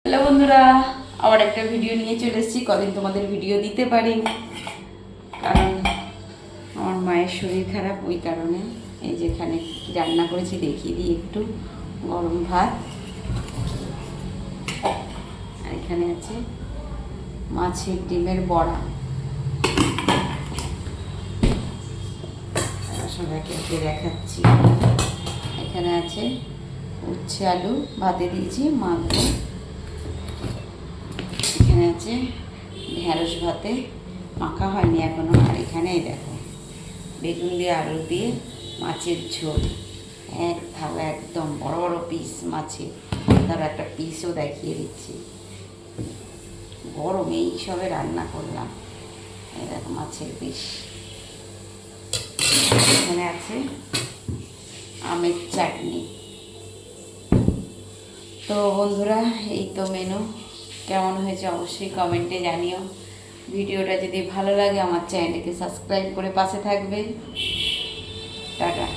Hello বন্ধুরা, আবার একটা ভিডিও নিয়ে চলে এসেছি। কদিন তোমাদের ভিডিও দিতে পারি, কারণ আমার মায়ের শরীর খারাপ, ওই কারণে। এই যেখানে কী রান্না করেছি দেখিয়ে দিই একটু। গরম ভাত, আর এখানে আছে মাছের ডিমের বড়া। সবাইকে দেখাচ্ছি। এখানে আছে উচ্ছে আলু ভাতে দিয়েছি মাখবো। এখানে আছে ঢেঁড়স ভাতে মাখা হয়নি এখনো। আর এখানে দেখো বেগুন দিয়ে আলু দিয়ে মাছের ঝোল, এক থালা একদম বড় বড় পিস মাছের। তার একটা পিসও দেখিয়ে দিচ্ছি। গরম এই সবে রান্না করলাম। এই দেখো মাছের পিস। এখানে আছে আমের চাটনি। তো বন্ধুরা, এই তো মেনু। কেমন হয়েছে অবশ্যই কমেন্টে জানিও। ভিডিওটা যদি ভালো লাগে আমার চ্যানেলকে সাবস্ক্রাইব করে পাশে থাকবে। টাটা।